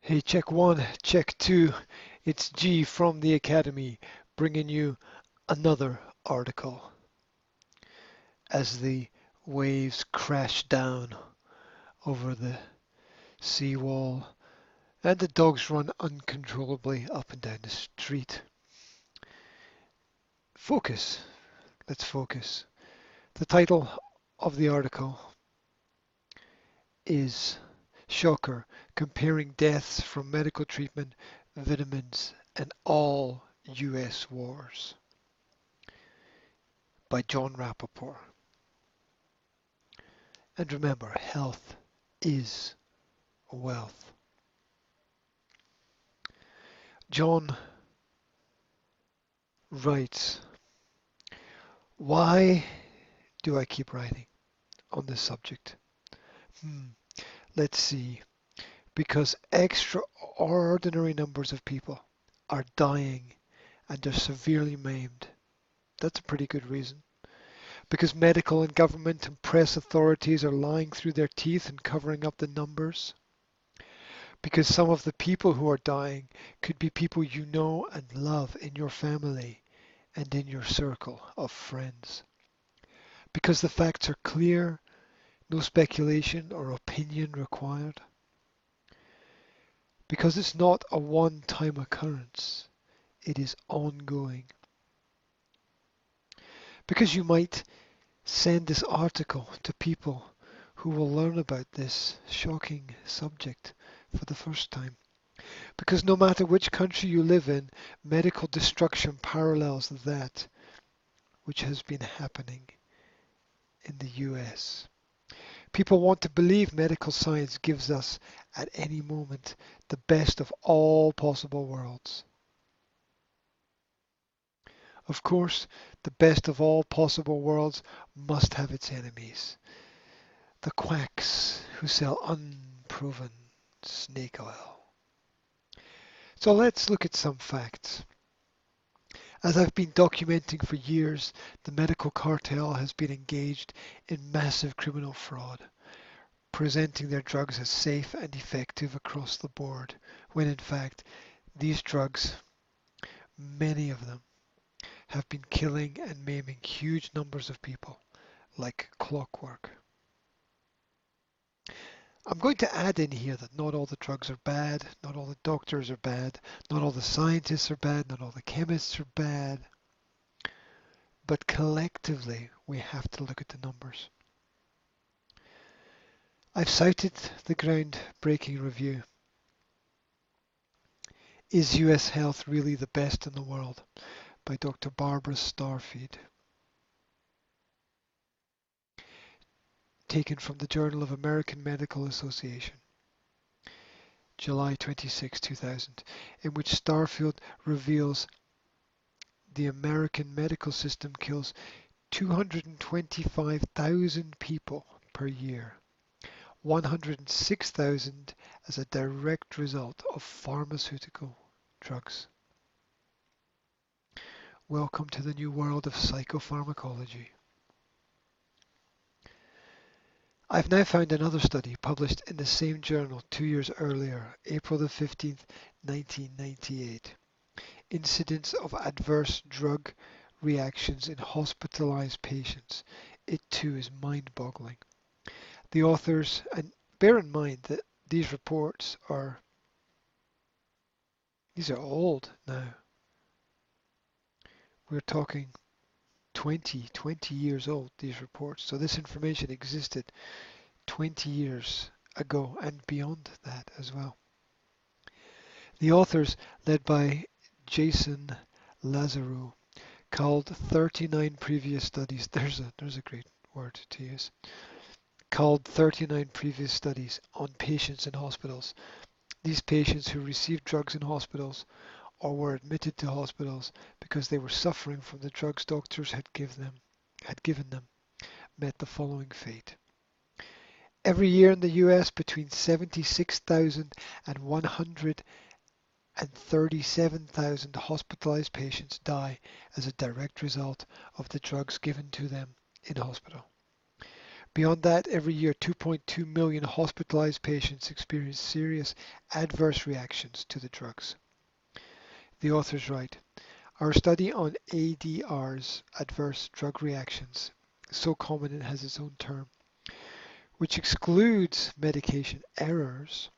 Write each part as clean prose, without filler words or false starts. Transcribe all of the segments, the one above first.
Hey, check one, check two. It's G from the Academy bringing you another article as the waves crash down over the seawall and the dogs run uncontrollably up and down the street. Focus. Let's focus. The title of the article is Shocker, Comparing Deaths from Medical Treatment, Vitamins, and All US Wars by John Rappaport. And remember, health is wealth. John writes, why do I keep writing on this subject? Let's see. Because extraordinary numbers of people are dying and are severely maimed. That's a pretty good reason. Because medical and government and press authorities are lying through their teeth and covering up the numbers. Because some of the people who are dying could be people you know and love in your family and in your circle of friends. Because the facts are clear, no speculation or opinion required. Because it's not a one-time occurrence, it is ongoing. Because you might send this article to people who will learn about this shocking subject for the first time. Because no matter which country you live in, medical destruction parallels that which has been happening in the US. People want to believe medical science gives us, at any moment, the best of all possible worlds. Of course, the best of all possible worlds must have its enemies. The quacks who sell unproven snake oil. So let's look at some facts. As I've been documenting for years, the medical cartel has been engaged in massive criminal fraud, presenting their drugs as safe and effective across the board, when in fact these drugs, many of them, have been killing and maiming huge numbers of people like clockwork. I'm going to add in here that not all the drugs are bad, not all the doctors are bad, not all the scientists are bad, not all the chemists are bad, but collectively we have to look at the numbers. I've cited the groundbreaking review, Is US Health Really the Best in the World? By Dr. Barbara Starfied, taken from the Journal of American Medical Association, July 26, 2000, in which Starfield reveals the American medical system kills 225,000 people per year, 106,000 as a direct result of pharmaceutical drugs. Welcome to the new world of psychopharmacology. I've now found another study published in the same journal 2 years earlier, April the 15th, 1998. Incidence of adverse drug reactions in hospitalized patients. It too is mind-boggling. The authors, and bear in mind that these reports these are old now. We're talking 20 years old, these reports. So this information existed 20 years ago and beyond that as well. The authors, led by Jason Lazarou, culled 39 previous studies. There's a great word to use. Culled 39 previous studies on patients in hospitals. These patients who received drugs in hospitals or were admitted to hospitals because they were suffering from the drugs doctors had given them, met the following fate. Every year in the US, between 76,000 and 137,000 hospitalized patients die as a direct result of the drugs given to them in hospital. Beyond that, every year 2.2 million hospitalized patients experience serious adverse reactions to the drugs. The authors write, our study on ADRs, adverse drug reactions, so common it has its own term, which excludes medication errors,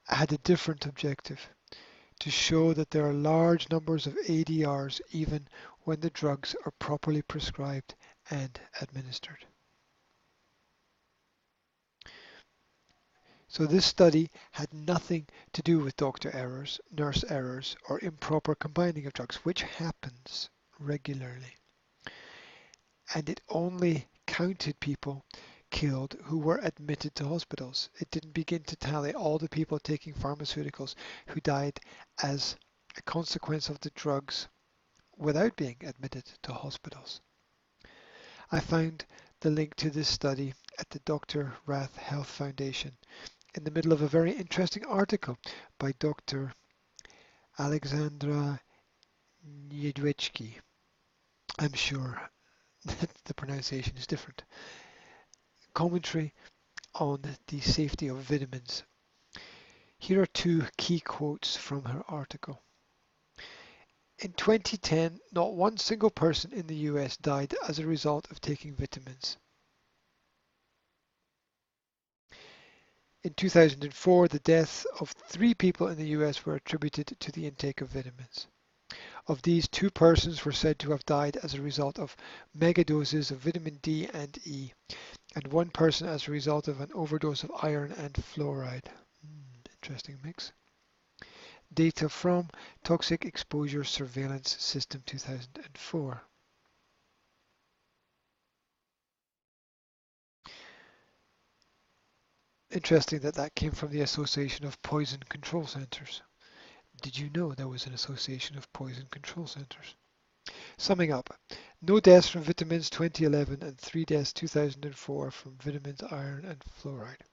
had a different objective, to show that there are large numbers of ADRs even when the drugs are properly prescribed and administered. So this study had nothing to do with doctor errors, nurse errors, or improper combining of drugs, which happens regularly. And it only counted people killed who were admitted to hospitals. It didn't begin to tally all the people taking pharmaceuticals who died as a consequence of the drugs without being admitted to hospitals. I found the link to this study at the Dr. Rath Health Foundation in the middle of a very interesting article by Dr. Alexandra Niedwiecki. I'm sure that the pronunciation is different. Commentary on the safety of vitamins. Here are two key quotes from her article. In 2010, not one single person in the US died as a result of taking vitamins. In 2004, the deaths of 3 people in the US were attributed to the intake of vitamins. Of these, 2 persons were said to have died as a result of megadoses of vitamin D and E, and 1 person as a result of an overdose of iron and fluoride. Interesting mix. Data from Toxic Exposure Surveillance System 2004. Interesting that that came from the Association of Poison Control Centers. Did you know there was an Association of Poison Control Centers? Summing up, no deaths from vitamins 2011 and 3 deaths 2004 from vitamins, iron and fluoride.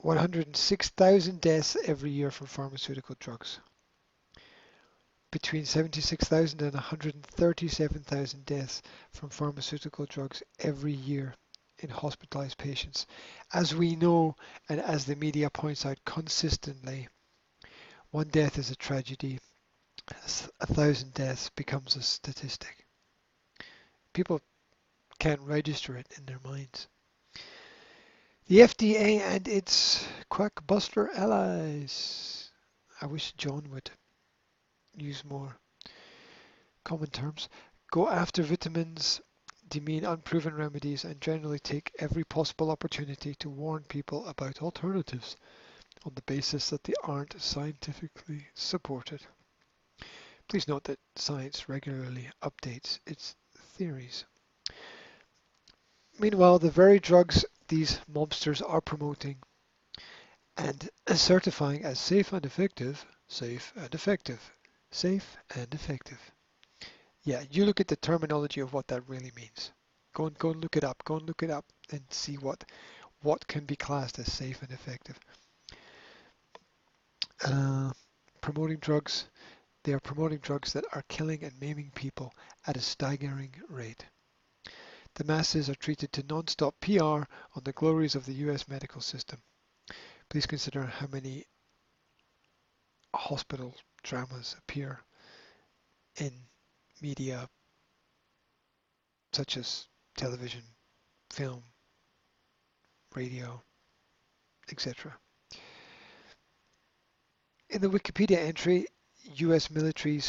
106,000 deaths every year from pharmaceutical drugs. Between 76,000 and 137,000 deaths from pharmaceutical drugs every year in hospitalized patients. As we know, and as the media points out consistently, one death is a tragedy. 1,000 deaths becomes a statistic. People can't register it in their minds. The FDA and its quackbuster allies. I wish John would use more common terms. Go after vitamins, demean unproven remedies, and generally take every possible opportunity to warn people about alternatives on the basis that they aren't scientifically supported. Please note that science regularly updates its theories. Meanwhile, the very drugs these mobsters are promoting and certifying as safe and effective, safe and effective, safe and effective. Yeah, you look at the terminology of what that really means. Go and look it up. Go and look it up and see what can be classed as safe and effective. Promoting drugs. They are promoting drugs that are killing and maiming people at a staggering rate. The masses are treated to non-stop PR on the glories of the US medical system. Please consider how many hospital dramas appear in media such as television, film, radio, etc. In the Wikipedia entry, US military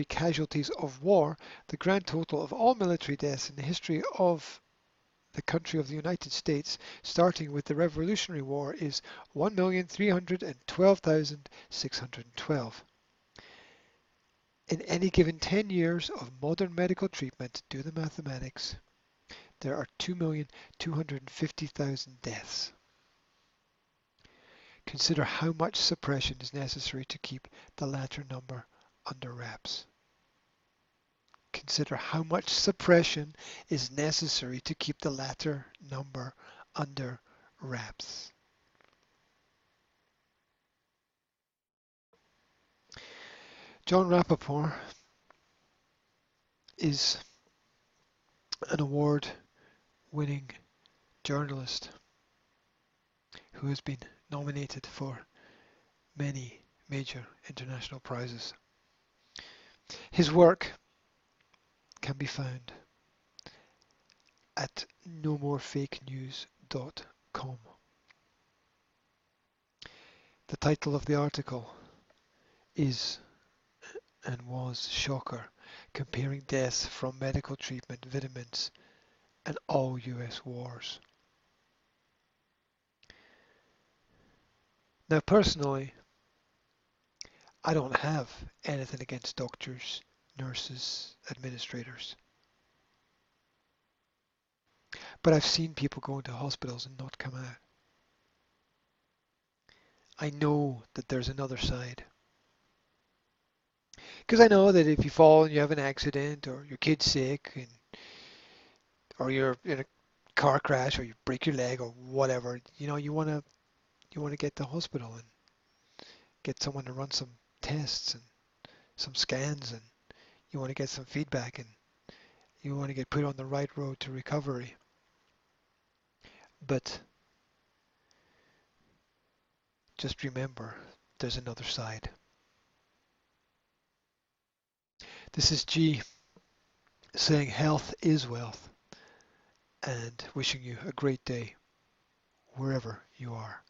casualties of war, the grand total of all military deaths in the history of the country of the United States, starting with the Revolutionary War, is 1,312,612. In any given 10 years of modern medical treatment, do the mathematics, there are 2,250,000 deaths. Consider how much suppression is necessary to keep the latter number under wraps. Consider how much suppression is necessary to keep the latter number under wraps. John Rappaport is an award-winning journalist who has been nominated for many major international prizes. His work can be found at nomorefakenews.com. The title of the article is and was Shocker, comparing deaths from medical treatment, vitamins, and all US wars. Now personally, I don't have anything against doctors, nurses, administrators. But I've seen people go into hospitals and not come out. I know that there's another side. Because I know that if you fall and you have an accident or your kid's sick or you're in a car crash or you break your leg or whatever, you want to get to the hospital and get someone to run some tests and some scans, and you want to get some feedback, and you want to get put on the right road to recovery. But just remember, there's another side. This is G saying health is wealth and wishing you a great day wherever you are.